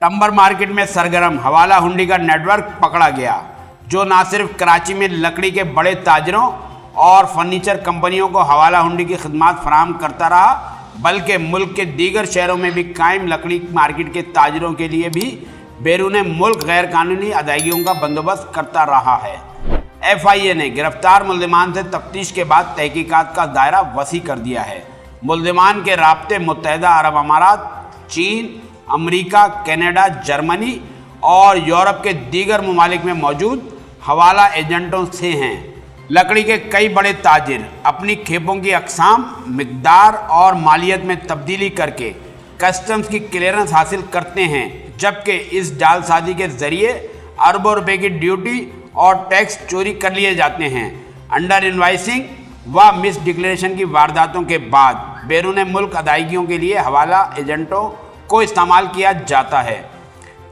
टंबर market में सरगर्म हवाला हुंडी का नेटवर्क पकड़ा गया, जो न सिर्फ कराची में लकड़ी के बड़े ताजरों और फर्नीचर कंपनियों को हवाला हुंडी की खिदमत फराहम करता रहा, बल्कि मुल्क के दीगर शहरों में भी कायम लकड़ी मार्केट के ताजरों के लिए भी बैरून मुल्क गैर कानूनी अदायगियों का बंदोबस्त करता रहा है। FIA ने गिरफ्तार मुल्ज़िमान से तफ्तीश के बाद तहकीकात का दायरा वसी कर दिया है। मुल्ज़िमान के राब्ते मुत्तहिदा अरब अमारात, चीन, अमेरिका, कनाडा, जर्मनी और यूरोप के दीगर ममालिक में मौजूद हवाला एजेंटों से हैं। लकड़ी के कई बड़े ताजिर अपनी खेपों की अक़साम, मिक़दार और मालियत में तब्दीली करके कस्टम्स की क्लियरेंस हासिल करते हैं, जबकि इस जालसाजी के ज़रिए अरबों रुपए की ड्यूटी और टैक्स चोरी कर लिए जाते हैं। अंडर इनवाइसिंग व मिस डिक्लेरेशन की वारदातों के बाद बैरून मुल्क अदायगियों के लिए हवाला एजेंटों को इस्तेमाल किया जाता है।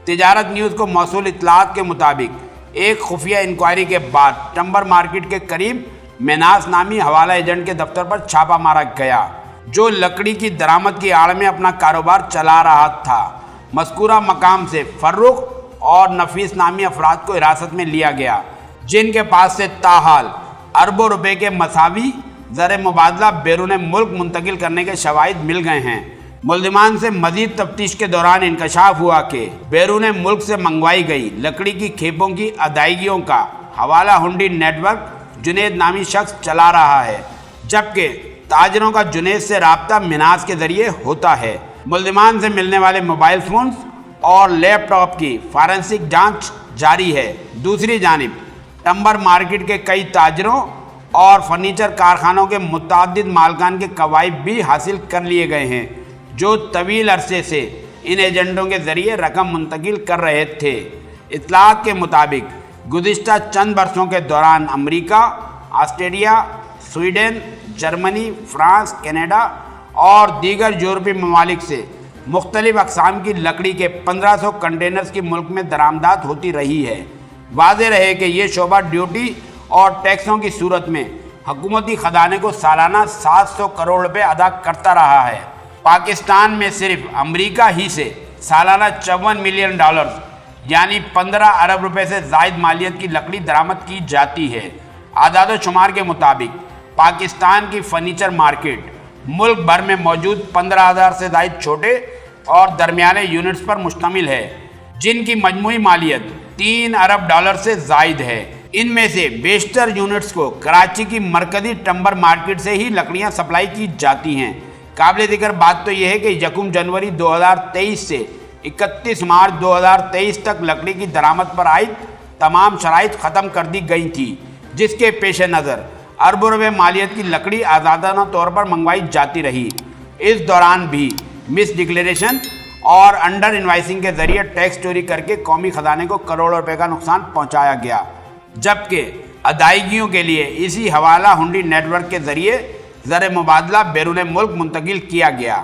तिजारत न्यूज़ को मौसूल इत्तलात के मुताबिक एक खुफिया इंक्वायरी के बाद टंबर मार्केट के करीब मेनास नामी हवाला एजेंट के दफ्तर पर छापा मारा गया, जो लकड़ी की दरामद की आड़ में अपना कारोबार चला रहा था। मज़कूरा मकाम से फर्रुख और नफीस नामी अफराद को हिरासत में लिया गया, जिनके पास से ताहाल अरबों रुपए के मसावी ज़र मुबादला बैरून मुल्क मुंतकिल करने के शवाहिद मिल गए हैं। मुल्ज़िमान से मजीद तफ्तीश के दौरान इंकशाफ हुआ कि बैरून मुल्क से मंगवाई गई लकड़ी की खेपों की अदायगियों का हवाला हुंडी नेटवर्क जुनेद नामी शख्स चला रहा है, जबकि ताजरों का जुनेद से राब्ता मिनास के ज़रिए होता है। मुल्ज़िमान से मिलने वाले मोबाइल फ़ोन्स और लैपटॉप की फॉरेंसिक जांच जारी है। दूसरी जानिब टंबर मार्केट के कई ताजरों और फर्नीचर कारखानों के मुतअद्दिद मालकान के कवायद भी हासिल कर लिए गए हैं, जो तवील अरसे से इन एजेंटों के ज़रिए रकम मुंतकिल कर रहे थे। इत्तलात के मुताबिक गुज़िश्ता चंद बरसों के दौरान America, Australia, Sweden, Germany, France, Canada और दीगर यूरोपीय ममालिक से मुख्तलिफ अक़साम की लकड़ी के 1500 कंटेनर्स की मुल्क में दरामदात होती रही है। वाज़ेह रहे कि ये शोबा ड्यूटी और टैक्सों की सूरत में हुकूमती खजाने को सालाना 700 करोड़ रुपए अदा करता रहा है। पाकिस्तान में सिर्फ अमेरिका ही से सालाना $54 मिलियन यानी 15 अरब रुपए से ज़ायद मालियत की लकड़ी दरामद की जाती है। आदाद शुमार के मुताबिक पाकिस्तान की फर्नीचर मार्केट मुल्क भर में मौजूद 15,000 से ज़ायद छोटे और दरमियाने यूनिट्स पर मुश्तमिल है, जिनकी मजमूई मालियत $3 अरब से ज़ायद है। इनमें से बेशतर यूनिट्स को कराची की मरकज़ी टंबर मार्केट से ही लकड़ियाँ सप्लाई की जाती हैं। काबिल ज़िक्र बात तो यह है कि 1 जनवरी 2023 से 31 मार्च 2023 तक लकड़ी की दरामद पर आयद तमाम शराइत ख़त्म कर दी गई थी, जिसके पेश नज़र अरबों रुपए मालियत की लकड़ी आज़ादाना तौर पर मंगवाई जाती रही। इस दौरान भी मिस डिक्लेरेशन और अंडर इनवाइसिंग के ज़रिए टैक्स चोरी करके कौमी ख़जाने को करोड़ों रुपए का नुकसान पहुँचाया गया, जबकि अदायगियों के लिए इसी हवाला हुंडी नेटवर्क के ज़रिए ज़र मुबादला बैरून मुल्क मुंतकिल किया गया।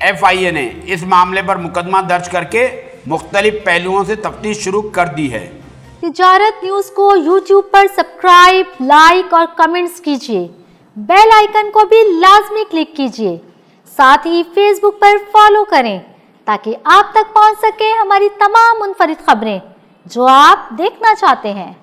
FIA ने इस मामले पर मुकदमा दर्ज करके मुख्तलिफ पहलुओं से तफ्तीश शुरू कर दी है। तिजारत न्यूज़ को YouTube पर सब्सक्राइब, लाइक और कमेंट्स कीजिए। बेल आइकन को भी लाजमी क्लिक कीजिए। साथ ही Facebook पर फॉलो करें ताकि आप तक पहुंच सके हमारी तमाम मुनफरिद खबरें जो आप देखना चाहते हैं।